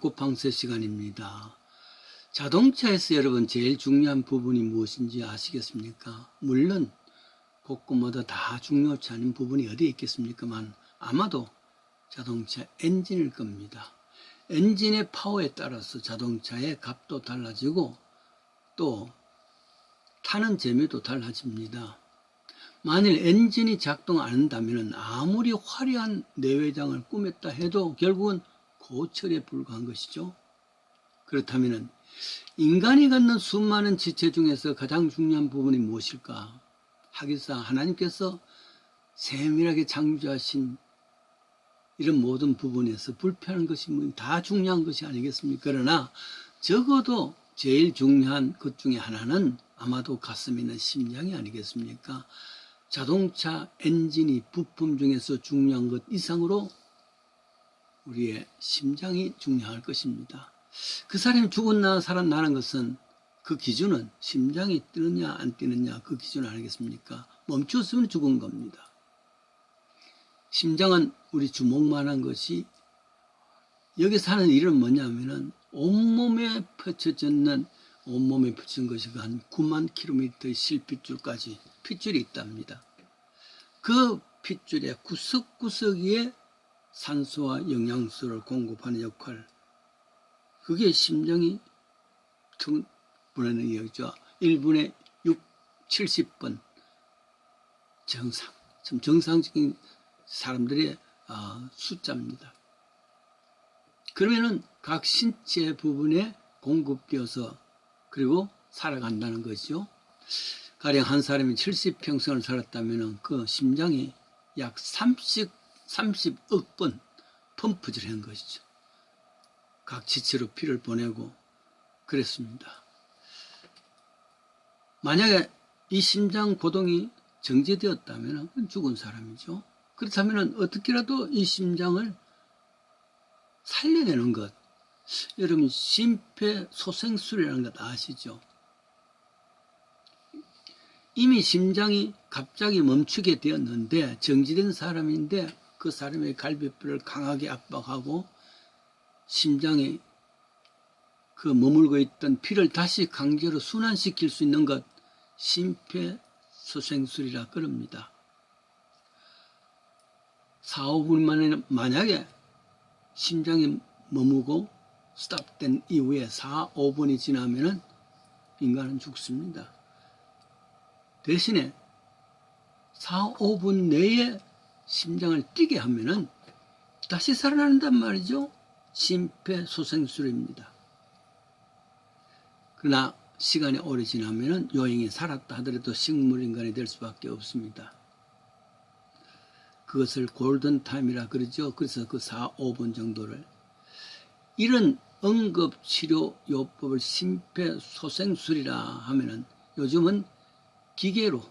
쿠팡세 시간입니다. 자동차에서 여러분 제일 중요한 부분이 무엇인지 아시겠습니까? 물론 곳곳마다 다 중요치 않은 부분이 어디에 있겠습니까만 아마도 자동차 엔진일 겁니다. 엔진의 파워에 따라서 자동차의 값도 달라지고 또 타는 재미도 달라집니다. 만일 엔진이 작동 안 한다면 아무리 화려한 내외장을 꾸몄다 해도 결국은 고철에 불과한 것이죠. 그렇다면 인간이 갖는 수많은 지체 중에서 가장 중요한 부분이 무엇일까? 하기사 하나님께서 세밀하게 창조하신 이런 모든 부분에서 불편한 것이 다 중요한 것이 아니겠습니까? 그러나 적어도 제일 중요한 것 중에 하나는 아마도 가슴에 있는 심장이 아니겠습니까? 자동차 엔진이 부품 중에서 중요한 것 이상으로 우리의 심장이 중요할 것입니다. 그 사람이 죽었나 살아나는 것은 그 기준은 심장이 뛰느냐 안 뛰느냐 그 기준 아니겠습니까? 멈췄으면 죽은 겁니다. 심장은 우리 주먹만한 것이 여기서 하는 일은 뭐냐면은 온몸에 펼쳐진 것이 한 9만 킬로미터의 실핏줄까지 핏줄이 있답니다. 그 핏줄의 구석구석에 산소와 영양소를 공급하는 역할, 그게 심장이 보내는 이야기죠. 1분에 70번 정상적인 사람들의 숫자입니다. 그러면은 각 신체 부분에 공급되어서 그리고 살아간다는 것이죠. 가령 한 사람이 70평생을 살았다면 그 심장이 약 30억 번 펌프질 한 것이죠. 각 지체로 피를 보내고 그랬습니다. 만약에 이 심장 고동이 정지되었다면 죽은 사람이죠. 그렇다면 어떻게라도 이 심장을 살려내는 것, 여러분 심폐소생술이라는 것 아시죠? 이미 심장이 갑자기 멈추게 되었는데 정지된 사람인데 그 사람의 갈비뼈를 강하게 압박하고 심장에 그 머물고 있던 피를 다시 강제로 순환시킬 수 있는 것, 심폐소생술이라 그럽니다. 4, 5분 만에 만약에 심장이 머무고 스탑된 이후에 4, 5분이 지나면 인간은 죽습니다. 대신에 4, 5분 내에 심장을 뛰게 하면은 다시 살아난단 말이죠. 심폐소생술입니다. 그러나 시간이 오래 지나면은 요잉이 살았다 하더라도 식물인간이 될 수밖에 없습니다. 그것을 골든타임이라 그러죠. 그래서 그 4, 5분 정도를 이런 응급치료요법을 심폐소생술이라 하면은 요즘은 기계로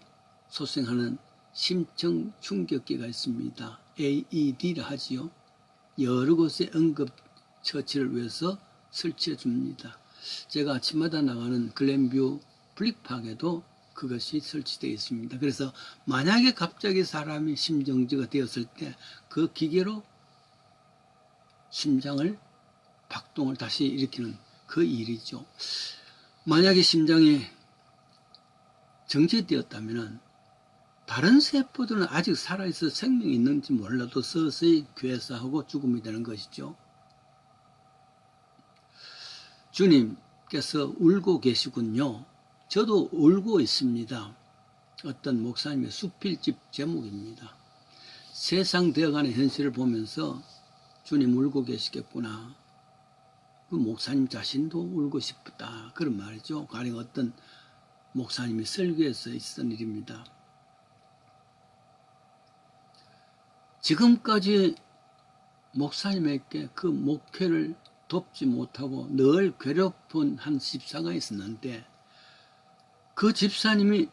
소생하는 심층충격기가 있습니다. AED라 하지요. 여러 곳에 응급처치를 위해서 설치해 줍니다. 제가 아침마다 나가는 글렌뷰 블릭팍에도 그것이 설치되어 있습니다. 그래서 만약에 갑자기 사람이 심정지가 되었을 때 그 기계로 심장을 박동을 다시 일으키는 그 일이죠. 만약에 심장이 정지되었다면 다른 세포들은 아직 살아있어 생명이 있는지 몰라도 서서히 괴사하고 죽음이 되는 것이죠. 주님께서 울고 계시군요. 저도 울고 있습니다. 어떤 목사님의 수필집 제목입니다. 세상 되어가는 현실을 보면서 주님 울고 계시겠구나. 그 목사님 자신도 울고 싶다. 그런 말이죠. 가령 어떤 목사님이 설교에서 있었던 일입니다. 지금까지 목사님에게 그 목회를 돕지 못하고 늘 괴롭힌 한 집사가 있었는데 그 집사님이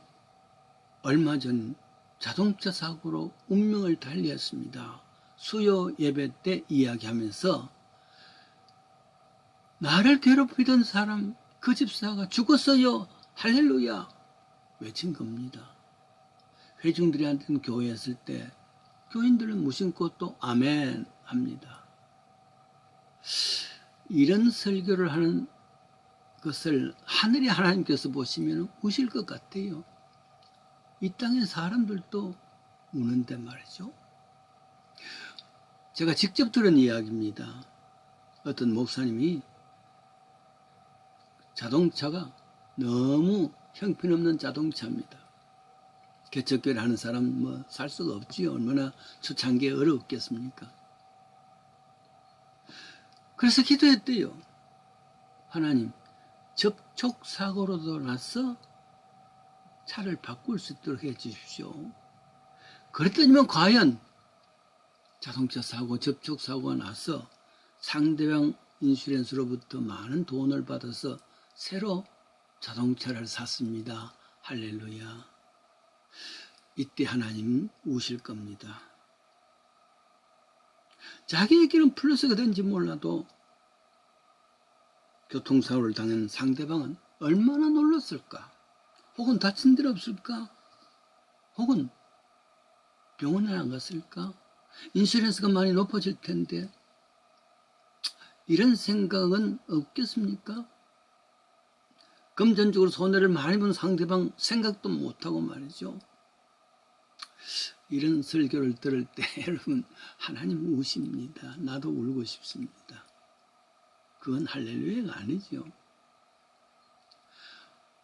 얼마 전 자동차 사고로 운명을 달리했습니다. 수요 예배 때 이야기하면서 나를 괴롭히던 사람 그 집사가 죽었어요. 할렐루야 외친 겁니다. 회중들한테는 교회 했을 때 교인들은 무심코 또 아멘 합니다. 이런 설교를 하는 것을 하늘의 하나님께서 보시면 우실 것 같아요. 이 땅의 사람들도 우는데 말이죠. 제가 직접 들은 이야기입니다. 어떤 목사님이 자동차가 너무 형편없는 자동차입니다. 개척교회를 하는 사람 살 수가 없지요. 얼마나 초창기에 어려웠겠습니까? 그래서 기도했대요. 하나님, 접촉사고로도 나서 차를 바꿀 수 있도록 해주십시오. 그랬더니만 과연 자동차 사고, 접촉사고가 나서 상대방 인슈런스로부터 많은 돈을 받아서 새로 자동차를 샀습니다. 할렐루야. 이때 하나님 우실 겁니다. 자기에게는 플러스가 된지 몰라도 교통사고를 당한 상대방은 얼마나 놀랐을까? 혹은 다친 데 없을까? 혹은 병원에 안 갔을까? 인슈런스가 많이 높아질 텐데 이런 생각은 없겠습니까? 금전적으로 손해를 많이 본 상대방 생각도 못하고 말이죠. 이런 설교를 들을 때 여러분 하나님 우십니다. 나도 울고 싶습니다. 그건 할렐루야가 아니죠.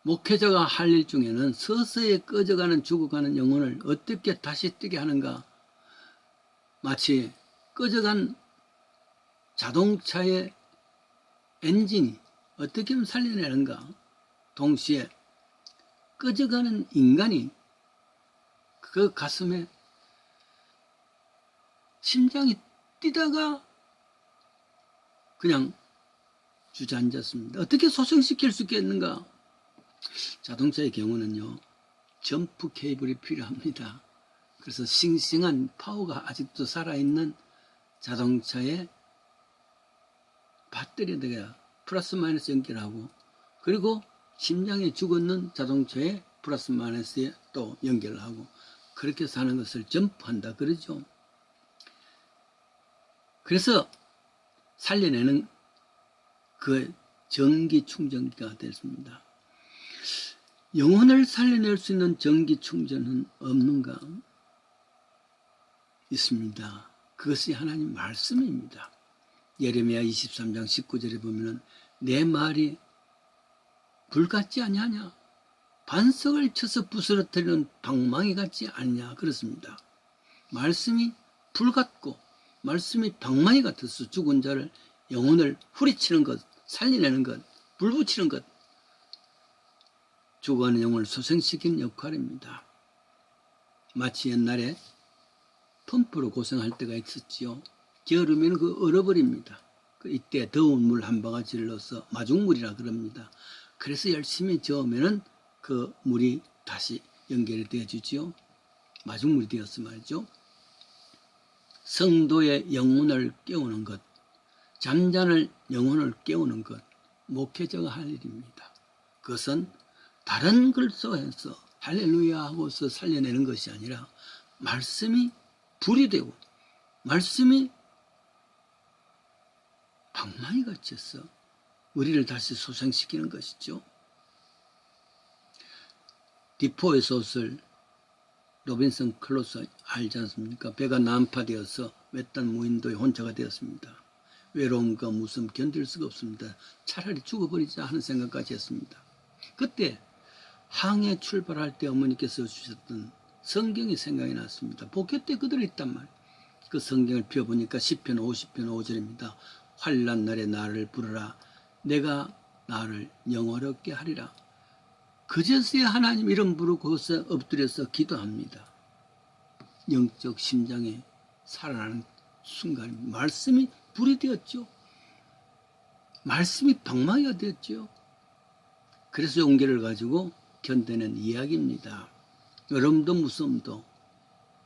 목회자가 할 일 중에는 서서히 꺼져가는 죽어가는 영혼을 어떻게 다시 뜨게 하는가. 마치 꺼져간 자동차의 엔진이 어떻게 하면 살려내는가. 동시에 꺼져가는 인간이 그 가슴에 심장이 뛰다가 그냥 주저앉았습니다. 어떻게 소생시킬 수 있겠는가? 자동차의 경우는요, 점프 케이블이 필요합니다. 그래서 싱싱한 파워가 아직도 살아있는 자동차에 배터리에다가 플러스 마이너스 연결하고, 그리고 심장이 죽었는 자동차에 플러스 마이너스에 또 연결을 하고, 그렇게 사는 것을 점프한다 그러죠. 그래서 살려내는 그 전기 충전기가 됐습니다. 영혼을 살려낼 수 있는 전기 충전은 없는가? 있습니다. 그것이 하나님 말씀입니다. 예레미야 23장 19절에 보면은 내 말이 불 같지 아니하냐? 반석을 쳐서 부스러뜨리는 방망이 같지 않냐? 그렇습니다. 말씀이 불 같고 말씀이 방망이 같아서 죽은 자를 영혼을 후리치는 것, 살려내는 것, 불 붙이는 것, 죽어가는 영혼을 소생시키는 역할입니다. 마치 옛날에 펌프로 고생할 때가 있었지요. 게으르면 그 얼어버립니다. 이때 더운 물 한 바가지를 넣어서 마중물이라 그럽니다. 그래서 열심히 저으면은 그 물이 다시 연결이 되어주지요. 마중물이 되어서 말이죠. 성도의 영혼을 깨우는 것, 잠자는 영혼을 깨우는 것, 목회자가 할 일입니다. 그것은 다른 걸 써서 할렐루야 하고서 살려내는 것이 아니라 말씀이 불이 되고 말씀이 방망이 같이 해서 우리를 다시 소생시키는 것이죠. 디포의 소설 로빈슨 클루소 알지 않습니까? 배가 난파되어서 외딴 무인도에 혼자가 되었습니다. 외로움과 무서움 견딜 수가 없습니다. 차라리 죽어버리자 하는 생각까지 했습니다. 그때 항해 출발할 때 어머니께서 주셨던 성경이 생각이 났습니다. 복회 때 그대로 있단 말이에요. 그 성경을 펴보니까 시편 50편 5절입니다. 환난 날에 나를 부르라. 내가 나를 영화롭게 하리라. 그제서야 하나님 이름 부르고서 엎드려서 기도합니다. 영적 심장에 살아나는 순간입니다. 말씀이 불이 되었죠. 말씀이 방망이가 되었죠. 그래서 용기를 가지고 견뎌낸 이야기입니다. 여러분도 무서움도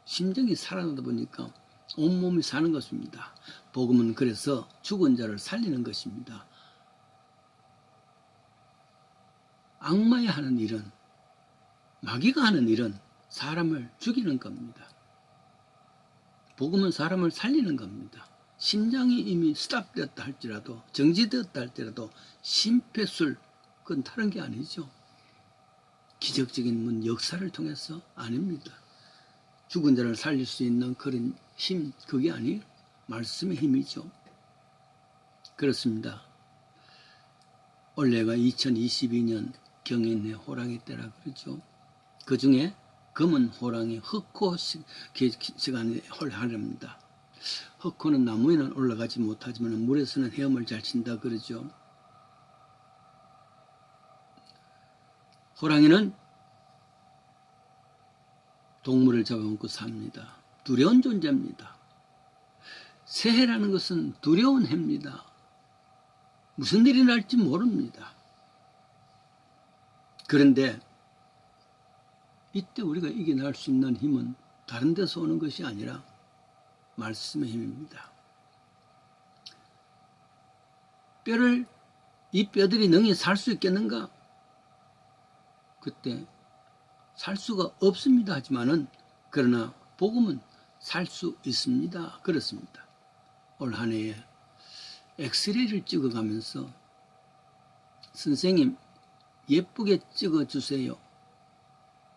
심정이 살아나다 보니까 온몸이 사는 것입니다. 복음은 그래서 죽은 자를 살리는 것입니다. 악마의 하는 일은, 마귀가 하는 일은 사람을 죽이는 겁니다. 복음은 사람을 살리는 겁니다. 심장이 이미 스탑되었다 할지라도, 정지되었다 할지라도 심폐술, 그건 다른 게 아니죠. 기적적인 역사를 통해서 아닙니다. 죽은 자를 살릴 수 있는 그런 힘, 그게 아니에요. 말씀의 힘이죠. 그렇습니다. 올해가 2022년 경인의 호랑이 때라 그러죠. 그 중에 검은 호랑이 흑호 시간에 하렵니다. 흑호는 나무에는 올라가지 못하지만 물에서는 헤엄을 잘 친다 그러죠. 호랑이는 동물을 잡아먹고 삽니다. 두려운 존재입니다. 새해라는 것은 두려운 해입니다. 무슨 일이 날지 모릅니다. 그런데 이때 우리가 이겨낼 수 있는 힘은 다른 데서 오는 것이 아니라 말씀의 힘입니다. 이 뼈들이 능히 살 수 있겠는가? 그때 살 수가 없습니다 하지만은, 그러나 복음은 살 수 있습니다. 그렇습니다. 올 한 해에 엑스레이를 찍어가면서 선생님 예쁘게 찍어주세요.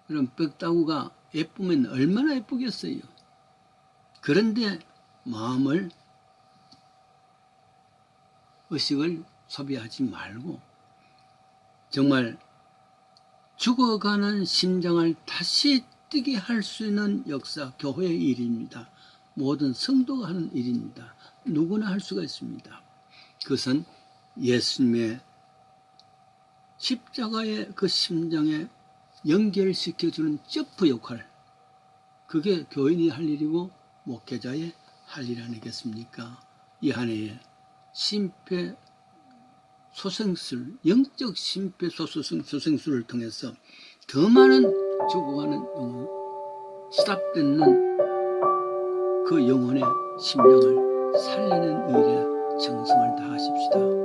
그럼 뼈다구가 예쁘면 얼마나 예쁘겠어요. 그런데 마음을, 의식을 소비하지 말고 정말 죽어가는 심장을 다시 뛰게 할 수 있는 역사, 교회의 일입니다. 모든 성도가 하는 일입니다. 누구나 할 수가 있습니다. 그것은 예수님의 십자가의 그 심장에 연결시켜주는 점프 역할, 그게 교인이 할 일이고 목회자의 할 일 아니겠습니까? 이 한 해에 심폐소생술, 영적 심폐소생술을 통해서 더 많은 죽어가는 영혼, 스탑되는 그 영혼의 심령을 살리는 일에 정성을 다하십시다.